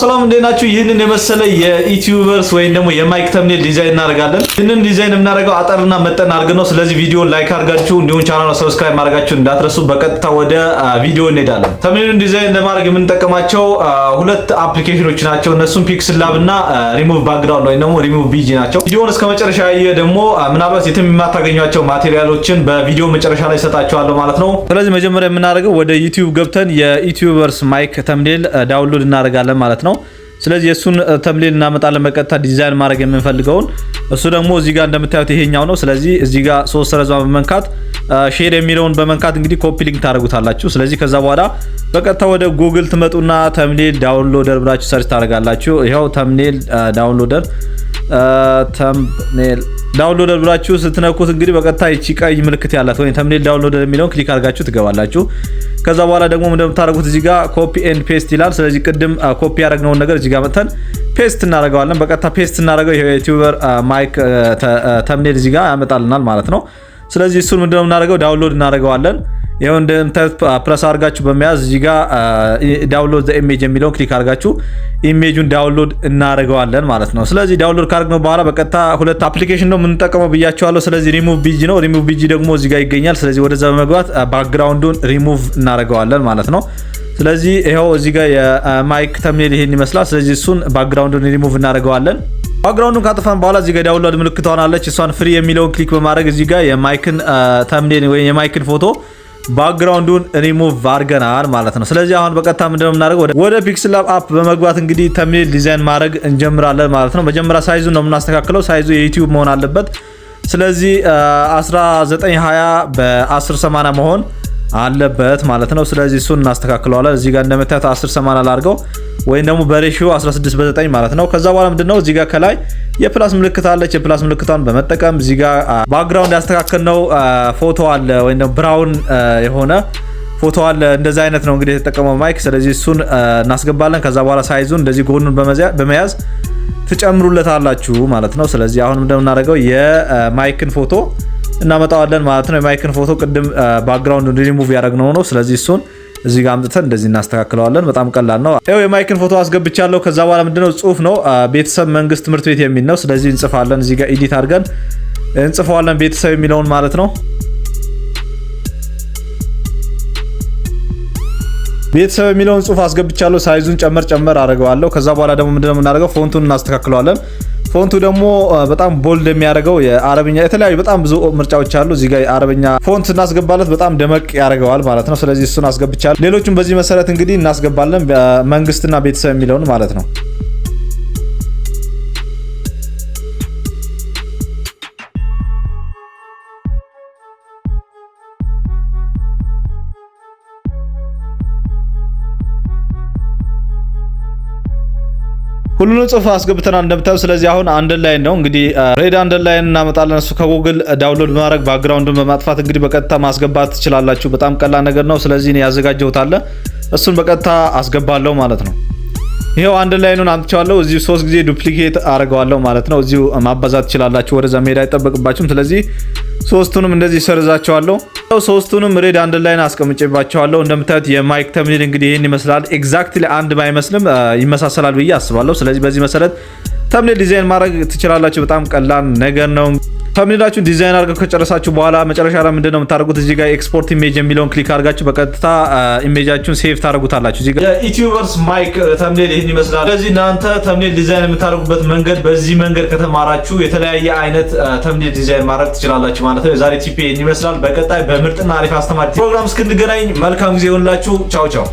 ሰላም እንደናችሁ ይህንን የመሰለ የዩቲዩበርስ ወይም ደግሞ የማይክ ተምኔል ዲዛይን እናደርጋለን። ይህንን ዲዛይን የምናደርገው አጠርና መጠን አድርገን ነው። ስለዚህ ቪዲዮን ላይክ አድርጋችሁ እንዲሁም ቻናሉን ሰብስክራይብ ማድረጋችሁ እንዳትረሱ። በቀጥታ ወደ ቪዲዮ እንሄዳለን። ተምኔሉን ዲዛይን ለማድረግ የምንጠቀማቸው ሁለት አፕሊኬሽኖች ናቸው። እነሱም ፒክስል ላብ እና ሪሙቭ ባክግራውንድ ወይም ደግሞ ሪሙቭ ቢጂ ናቸው። ቪዲዮውን እስከ መጨረሻ ያየ ደግሞ ምናልባት የትም የማታገኟቸው ማቴሪያሎችን በቪዲዮ መጨረሻ ላይ ሰጣችኋለሁ ማለት ነው። ስለዚህ መጀመሪያ የምናደርገው ወደ ዩቲዩብ ገብተን የዩቲዩበርስ ማይክ ተምኔል ዳውንሎድ እናደርጋለን ማለት ነው። ስለዚህ እሱን ተምኔል እናመጣለን በቀጥታ ዲዛይን ማድረግ የምንፈልገውን። እሱ ደግሞ እዚህ ጋር እንደምታዩት ይሄኛው ነው። ስለዚህ እዚህ ጋር ሶስት ሰረዟን በመንካት ሼር የሚለውን በመንካት እንግዲህ ኮፒ ሊንክ ታደርጉታላችሁ። ስለዚህ ከዛ በኋላ በቀጥታ ወደ ጉግል ትመጡና ተምኔል ዳውንሎደር ብላችሁ ሰርች ታደርጋላችሁ። ይሄው ተምኔል ዳውንሎደር ብላችሁ ስትነኩት እንግዲህ በቀጥታ እቺ ቀይ ምልክት ያላት ወይ ተምኔል ዳውንሎደር የሚለውን ክሊክ አድርጋችሁ ትገባላችሁ። ከዛ በኋላ ደግሞ እንደምታደርጉት እዚህ ጋር ኮፒ ኤንድ ፔስት ይላል። ስለዚህ ቅድም ኮፒ ያደረግነውን ነገር እዚህ ጋር መተን ፔስት እናደርገዋለን። በቀጥታ ፔስት እናደርገው ይሄ ዩቲዩበር ማይክ ተምኔል እዚህ ጋር ያመጣልናል ማለት ነው። ስለዚህ እሱን ምንድነው የምናደርገው ዳውንሎድ እናደርገዋለን። ይሄው እንደምታዩት ፕረስ አድርጋችሁ በመያዝ እዚህ ጋር ዳውንሎድ ዘ ኢሜጅ የሚለውን ክሊክ አድርጋችሁ ኢሜጁን ዳውንሎድ እናደርገዋለን ማለት ነው። ስለዚህ ዳውንሎድ ካደረግነው በኋላ በቀጥታ ሁለት አፕሊኬሽን ነው የምንጠቀመው ብያችኋለሁ። ስለዚህ ሪሙቭ ቢጂ ነው። ሪሙቭ ቢጂ ደግሞ እዚህ ጋር ይገኛል። ስለዚህ ወደዛ በመግባት ባክግራውንዱን ሪሙቭ እናደርገዋለን ማለት ነው። ስለዚህ ይሄው እዚህ ጋር የማይክ ተምኔል ይሄን ይመስላል። ስለዚህ እሱን ባክግራውንዱን ሪሙቭ እናደርገዋለን። ባክግራውንዱን ካጠፋን በኋላ እዚህ ጋር ዳውንሎድ ምልክት ሆናለች። እሷን ፍሪ የሚለውን ክሊክ በማድረግ እዚህ ጋር የማይክን ተምኔል ወይ የማይክን ፎቶ ባክግራውንዱን ሪሙቭ አድርገናል ማለት ነው። ስለዚህ አሁን በቀጥታ ምንድነው የምናደርገው ወደ ፒክስል ላብ አፕ በመግባት እንግዲህ ተምኔል ዲዛይን ማድረግ እንጀምራለን ማለት ነው። መጀመሪያ ሳይዙን ነው የምናስተካክለው። ሳይዙ የዩቲዩብ መሆን አለበት። ስለዚህ 1920 በ1080 መሆን አለበት ማለት ነው። ስለዚህ እሱን እናስተካክለዋለን። እዚህ ጋር እንደምታዩት 1080 ላድርገው ወይም ደግሞ በሬሺዮ 16:9 ማለት ነው። ከዛ በኋላ ምንድነው እዚህ ጋር ከላይ የፕላስ ምልክት አለች። የፕላስ ምልክቷን በመጠቀም እዚህ ጋር ባክግራውንድ ያስተካከልነው ፎቶ አለ ወይም ደግሞ ብራውን የሆነ ፎቶ አለ። እንደዛ አይነት ነው እንግዲህ የተጠቀመው ማይክ። ስለዚህ እሱን እናስገባለን። ከዛ በኋላ ሳይዙን እንደዚህ ጎኑን በመያዝ ትጨምሩለታላችሁ ማለት ነው። ስለዚህ አሁን እንደምናደርገው የማይክን ፎቶ እናመጣዋለን ማለት ነው። የማይክን ፎቶ ቅድም ባክግራውንዱን ሪሙቭ ያደረግነው ነው። ስለዚህ እሱን እዚህ ጋር አምጥተን እንደዚህ እናስተካክለዋለን። በጣም ቀላል ነው። ይሄው የማይክን ፎቶ አስገብቻለሁ። ከዛ በኋላ ምንድነው ጽሁፍ ነው ቤተሰብ መንግስት ትምህርት ቤት የሚል ነው። ስለዚህ እንጽፋለን። እዚህ ጋር ኤዲት አድርገን እንጽፈዋለን ቤተሰብ የሚለውን ማለት ነው። ቤተሰብ የሚለውን ጽሁፍ አስገብቻለሁ። ሳይዙን ጨመር አደርገዋለሁ። ከዛ በኋላ ደግሞ ምንድነው የምናደርገው ፎንቱን እናስተካክለዋለን። ፎንቱ ደግሞ በጣም ቦልድ የሚያደርገው የአረብኛ የተለያዩ በጣም ብዙ ምርጫዎች አሉ። እዚህ ጋር የአረብኛ ፎንት እናስገባለት በጣም ደመቅ ያደርገዋል ማለት ነው። ስለዚህ እሱን አስገብቻለሁ። ሌሎችም በዚህ መሰረት እንግዲህ እናስገባለን መንግስትና ቤተሰብ የሚለውን ማለት ነው። ሁሉንም ጽሁፍ አስገብተናል እንደምታዩ። ስለዚህ አሁን አንደርላይን ነው እንግዲህ ሬድ አንደርላይን እናመጣለን። እሱ ከጉግል ዳውንሎድ በማድረግ ባክግራውንዱን በማጥፋት እንግዲህ በቀጥታ ማስገባት ትችላላችሁ። በጣም ቀላል ነገር ነው። ስለዚህ እኔ ያዘጋጀሁት አለ እሱን በቀጥታ አስገባለሁ ማለት ነው። ይሄው አንደርላይኑን አምጥቻለሁ። እዚሁ 3 ጊዜ ዱፕሊኬት አደርገዋለሁ ማለት ነው። እዚሁ ማባዛት ትችላላችሁ። ወደዛ መሄድ አይጠበቅባችሁም። ስለዚህ ሶስቱንም እንደዚህ ሰርዛቸዋለሁ። ሶስቱንም ሬድ አንደርላይን አስቀምጬባቸዋለሁ። እንደምታዩት የማይክ ተምኔል እንግዲህ ይሄን ይመስላል። ኤግዛክትሊ አንድ ባይመስልም ይመሳሰላል ብዬ አስባለሁ። ስለዚህ በዚህ መሰረት ተምኔል ዲዛይን ማድረግ ትችላላችሁ። በጣም ቀላል ነገር ነው። ተምኔላችሁን ዲዛይን አድርገው ከጨረሳችሁ በኋላ መጨረሻ ላይ ምንድነው የምታደርጉት እዚህ ጋር ኤክስፖርት ኢሜጅ የሚለውን ክሊክ አድርጋችሁ በቀጥታ ኢሜጃችሁን ሴቭ ታደርጉታላችሁ። እዚህ ጋር የዩቲዩበርስ ማይክ ተምኔል ይሄን ይመስላል። ስለዚህ እናንተ ተምኔል ዲዛይን የምታደርጉበት መንገድ በዚህ መንገድ ከተማራችሁ የተለያየ አይነት ተምኔል ዲዛይን ማድረግ ትችላላችሁ ማለት ነው። የዛሬ ቲፕ ይሄን ይመስላል። በቀጣይ በምርጥና አሪፍ አስተማሪ ፕሮግራም እስክንገናኝ መልካም ጊዜ ይሁንላችሁ። ቻው ቻው።